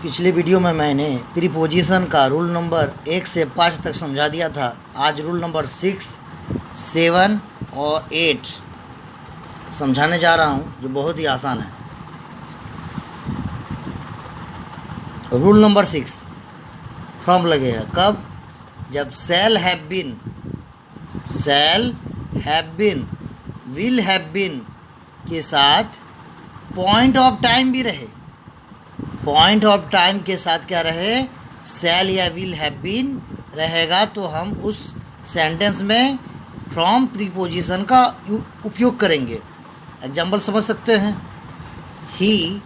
पिछले वीडियो में मैंने प्रीपोजिशन का रूल नंबर 1 से 5 तक समझा दिया था। आज रूल नंबर 6, 7 और 8 समझाने जा रहा हूँ, जो बहुत ही आसान है। रूल नंबर 6 फ्रॉम लगेगा कब? जब shall have been, will have been के साथ पॉइंट ऑफ टाइम भी रहे। पॉइंट ऑफ टाइम के साथ क्या रहे? शैल या विल हैव बीन रहेगा, तो हम उस सेंटेंस में फ्रॉम प्रीपोजिशन का उपयोग करेंगे। एग्जाम्पल समझ सकते हैं। He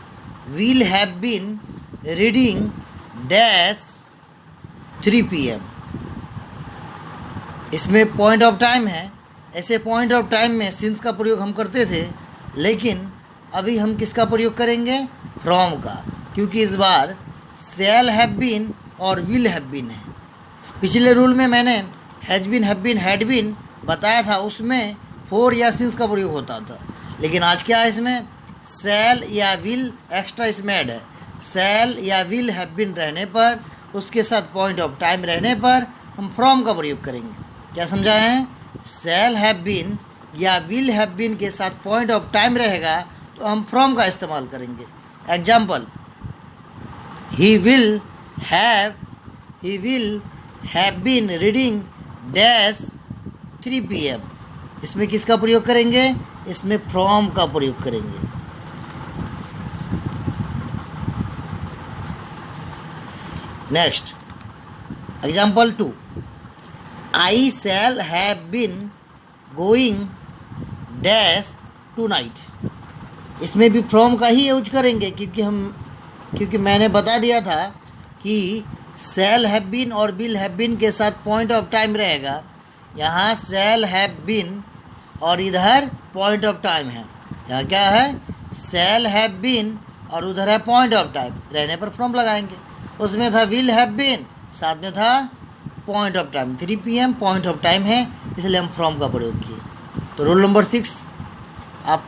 will have been reading dash 3 PM। इसमें पॉइंट ऑफ टाइम है। ऐसे पॉइंट ऑफ टाइम में सिंस का प्रयोग हम करते थे, लेकिन अभी हम किसका प्रयोग करेंगे? फ्रॉम का, क्योंकि इस बार शैल हैव बीन और विल हैव बीन है। पिछले रूल में मैंने has been, have been, had been बताया था, उसमें फोर या सिंस का प्रयोग होता था। लेकिन आज क्या है? इसमें शैल या विल एक्स्ट्रा इसमें ऐड है। शैल या विल हैव बीन रहने पर, उसके साथ पॉइंट ऑफ टाइम रहने पर हम फ्रॉम का प्रयोग करेंगे। क्या समझाए हैं? शैल हैव बीन या विल हैव बीन के साथ पॉइंट ऑफ टाइम रहेगा, तो हम फ्रॉम का इस्तेमाल करेंगे। Example, he will have been reading dash 3 PM। इसमें किसका प्रयोग करेंगे? इसमें फ्रॉम का प्रयोग करेंगे। Next example 2, I shall have been going dash tonight. इसमें भी फ्रॉम का ही यूज करेंगे, क्योंकि मैंने बता दिया था कि शैल हैव बीन और विल हैव बीन के साथ पॉइंट ऑफ टाइम रहेगा। यहाँ शैल हैव बीन और इधर पॉइंट ऑफ टाइम है। यहाँ क्या है? शैल हैव बीन और उधर है पॉइंट ऑफ टाइम। रहने पर फ्रॉम लगाएंगे। उसमें था विल हैव बीन, साथ में था point of time. 3 PM point of time है, इसलिए हम फ्रॉम का प्रयोग किए। तो रूल नंबर 6 आप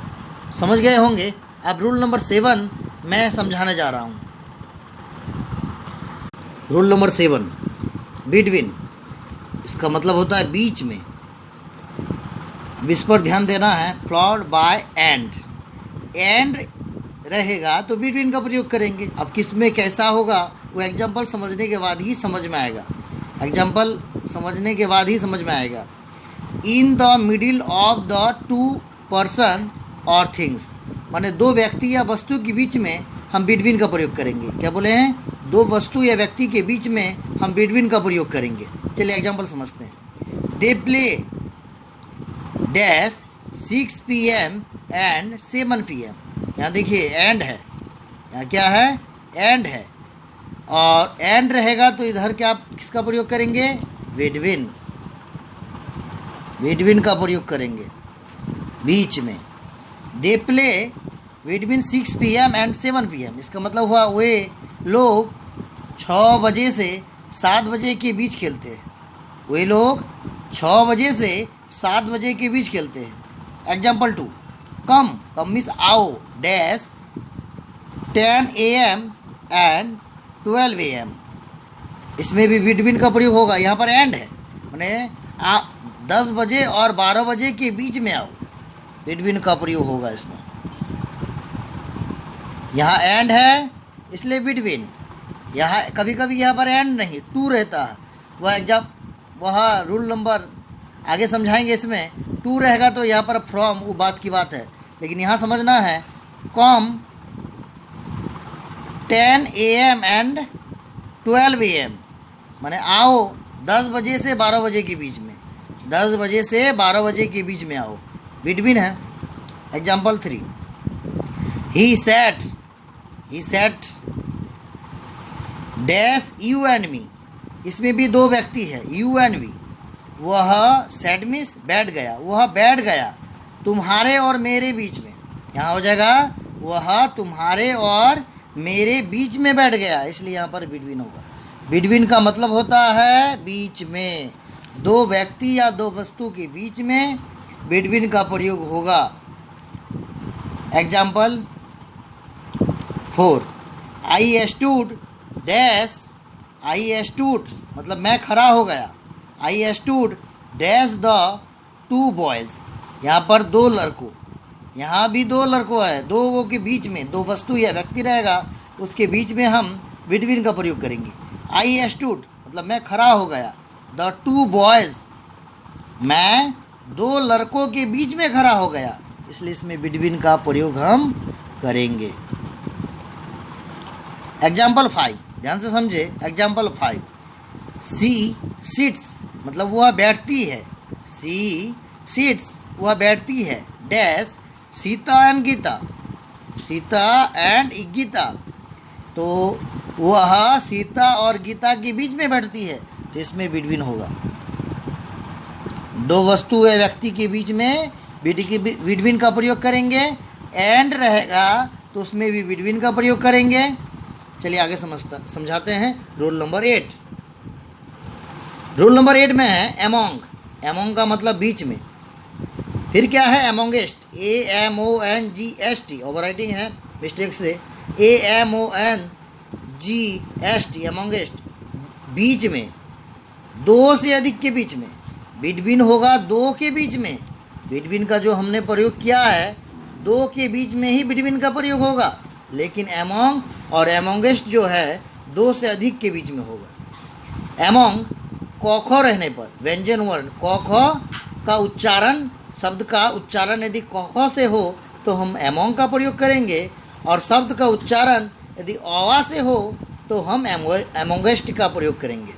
समझ गए होंगे। अब रूल नंबर 7 मैं समझाने जा रहा हूँ। Rule number 7, between. इसका मतलब होता है बीच में। अब इस पर ध्यान देना है। फॉलोड बाय एंड रहेगा तो बिटवीन का प्रयोग करेंगे। अब किस में कैसा होगा वो एग्जाम्पल समझने के बाद ही समझ में आएगा। In the middle of the 2 person और थिंग्स, माने 2 व्यक्ति या वस्तु के बीच में हम बिटवीन का प्रयोग करेंगे। क्या बोले हैं? 2 वस्तु या व्यक्ति के बीच में हम बिटवीन का प्रयोग करेंगे। चलिए एग्जाम्पल समझते हैं। They play dash 6 PM and 7 PM। यहाँ देखिए एंड है। यहाँ क्या है? एंड है। और एंड रहेगा तो इधर क्या किसका प्रयोग करेंगे? बिटवीन का प्रयोग करेंगे बीच में। They play between 6 PM and 7 PM। इसका मतलब हुआ वे लोग 6 बजे से 7 बजे के बीच खेलते हैं। वे लोग 6 बजे से 7 बजे के बीच खेलते हैं। एग्जाम्पल 2, कम मीन्स आओ डैश 10 AM एंड 12 AM। इसमें भी बिटवीन का प्रयोग होगा। यहाँ पर एंड है, माने 10 बजे और 12 बजे के बीच में आओ। बिटवीन का प्रयोग होगा इसमें। यहाँ एंड है इसलिए बिटवीन। यहाँ कभी कभी यहाँ पर एंड नहीं, 2 रहता है। वह रूल नंबर आगे समझाएंगे। इसमें 2 रहेगा तो यहाँ पर फ्रॉम, वो बात की बात है। लेकिन यहाँ समझना है कम 10 AM एंड 12 AM, माने आओ 10 बजे से 12 बजे के बीच में। 10 बजे से 12 बजे के बीच में आओ, बिटवीन है। Example 3, he sat dash you and me. इसमें भी 2 व्यक्ति है, यू एंड वी। वह सैट मीन्स बैठ गया, वह बैठ गया तुम्हारे और मेरे बीच में। यहाँ हो जाएगा वह तुम्हारे और मेरे बीच में बैठ गया, इसलिए यहाँ पर बिटवीन होगा। बिटवीन का मतलब होता है बीच में। 2 व्यक्ति या 2 वस्तु के बीच में बिटवीन का प्रयोग होगा। Example 4, I stood dash I stood, मतलब मैं खड़ा हो गया। I stood dash the two boys, यहाँ पर दो लड़कों, यहाँ भी दो लड़कों है, दो के बीच में, दो वस्तु या व्यक्ति रहेगा, उसके बीच में हम बिटवीन का प्रयोग करेंगे। आई स्टूड मतलब मैं खड़ा हो गया। द टू बॉयज़, मैं दो लड़कों के बीच में खड़ा हो गया, इसलिए इसमें बिटवीन का प्रयोग हम करेंगे। एग्जाम्पल 5, ध्यान से समझे। एग्जाम्पल 5, सी सिट्स मतलब वह बैठती है। सी सिट्स वह बैठती है। Dash Sita and Gita, Sita and Gita, तो वह सीता और गीता के बीच में बैठती है, तो इसमें बिटवीन होगा। दो वस्तु या व्यक्ति के बीच में बिटवीन का प्रयोग करेंगे। एंड रहेगा तो उसमें भी बिटवीन का प्रयोग करेंगे। चलिए आगे समझाते हैं। रूल नंबर 8, रूल नंबर 8 में है एमोंग। एमोंग का मतलब बीच में। फिर क्या है एमोंगेस्ट, AMONGST, ओवर राइटिंग है मिस्टेक से, AMONGST, एमोंगेस्ट, बीच में, दो से अधिक के बीच में। बिटवीन होगा दो के बीच में। बिटवीन का जो हमने प्रयोग किया है, दो के बीच में ही बिटवीन का प्रयोग होगा, लेकिन एमोंग और एमोंगेस्ट जो है दो से अधिक के बीच में होगा। एमोंग कौखो रहने पर, व्यंजन वर्ण कौखो का उच्चारण, शब्द का उच्चारण यदि कौखो से हो तो हम एमोंग का प्रयोग करेंगे, और शब्द का उच्चारण यदि अवा से हो तो हम एमोंगेस्ट का प्रयोग करेंगे।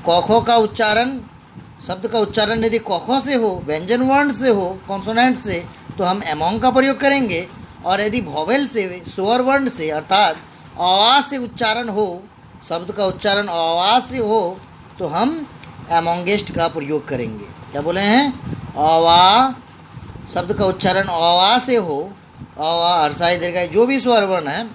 कौखो का उच्चारण, शब्द का उच्चारण यदि कौखो से हो, व्यंजन वर्ण से हो, कॉन्सोनेंट से, तो हम एमोंग का प्रयोग करेंगे, और यदि वोवेल से, स्वर वर्ण से, अर्थात आवाज़ से उच्चारण हो, शब्द का उच्चारण आवाज़ से हो, तो हम एमोंगेस्ट का प्रयोग करेंगे। क्या बोले हैं? आवा, शब्द का उच्चारण आवाज़ से हो, आवा, हर्षाई, दीर्घाई, जो भी स्वर वर्ण है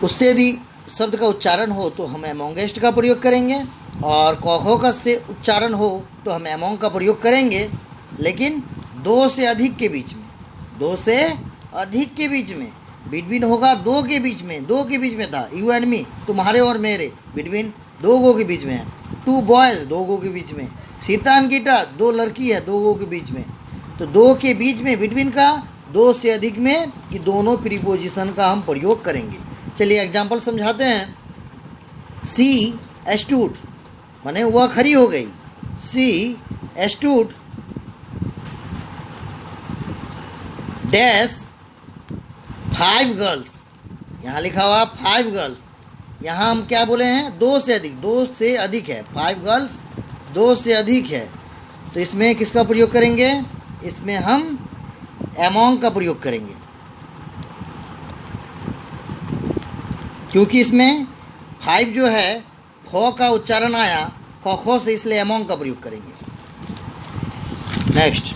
उससे यदि शब्द का उच्चारण हो तो हम एमोंगेस्ट का प्रयोग करेंगे, और कौखो का से उच्चारण हो तो हम एमोंग का प्रयोग करेंगे, लेकिन दो से अधिक के बीच में, दो से अधिक के बीच में। बिटवीन होगा दो के बीच में, दो के बीच में था, यू एंड मी, तुम्हारे और मेरे, बिटवीन दो गो के बीच में है। टू बॉयज़, दो गो के बीच में। सीता एंड गीता, दो लड़की है, दो गो के बीच में। तो दो के बीच में बिटवीन का, दो से अधिक में, कि दोनों प्रीपोजिशन का हम प्रयोग करेंगे। चलिए एग्जाम्पल समझाते हैं। सी स्टूड माने वह खड़ी हो गई। सी स्टूड डैश 5 गर्ल्स, यहाँ लिखा हुआ 5 गर्ल्स, यहाँ हम क्या बोले हैं? दो से अधिक, दो से अधिक है। 5 गर्ल्स दो से अधिक है, तो इसमें किसका प्रयोग करेंगे? इसमें हम एमोंग का प्रयोग करेंगे, क्योंकि इसमें 5 जो है फो का उच्चारण आया खो से, इसलिए एमोंग का प्रयोग करेंगे। नेक्स्ट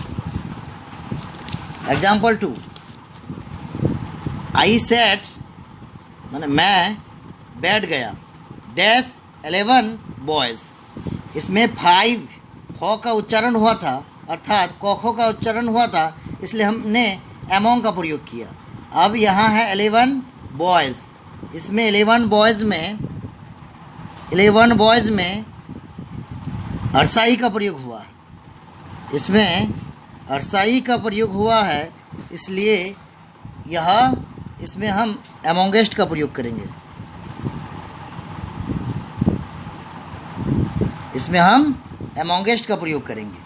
एग्जाम्पल 2, आई सेट माने मैं बैठ गया। डैश 11 बॉयज़, इसमें 5 फो का उच्चारण हुआ था, अर्थात कौखो का उच्चारण हुआ था, इसलिए हमने एमोंग का प्रयोग किया। अब यहाँ है 11 बॉयज़, इसमें 11 बॉयज़ में हर्षाई का प्रयोग हुआ। इसमें हर्षाई का प्रयोग हुआ है, इसलिए इसमें हम एमोंगेस्ट का प्रयोग करेंगे। इसमें हम एमोंगेस्ट का प्रयोग करेंगे।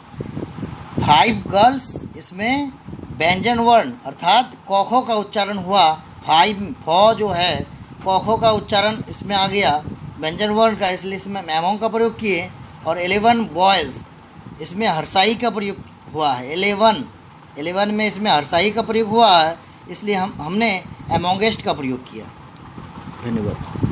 5 गर्ल्स, इसमें व्यंजन वर्ण अर्थात कौखो का उच्चारण हुआ। 5 फो जो है कौखो का उच्चारण इसमें आ गया, व्यंजन वर्ण का, इसलिए इसमें एमोंग का प्रयोग किए। और 11 बॉयज़, इसमें हर्षाई का प्रयोग हुआ है। 11 में इसमें हर्षाई का प्रयोग हुआ है, इसलिए हमने एमोंगेस्ट का प्रयोग किया। धन्यवाद।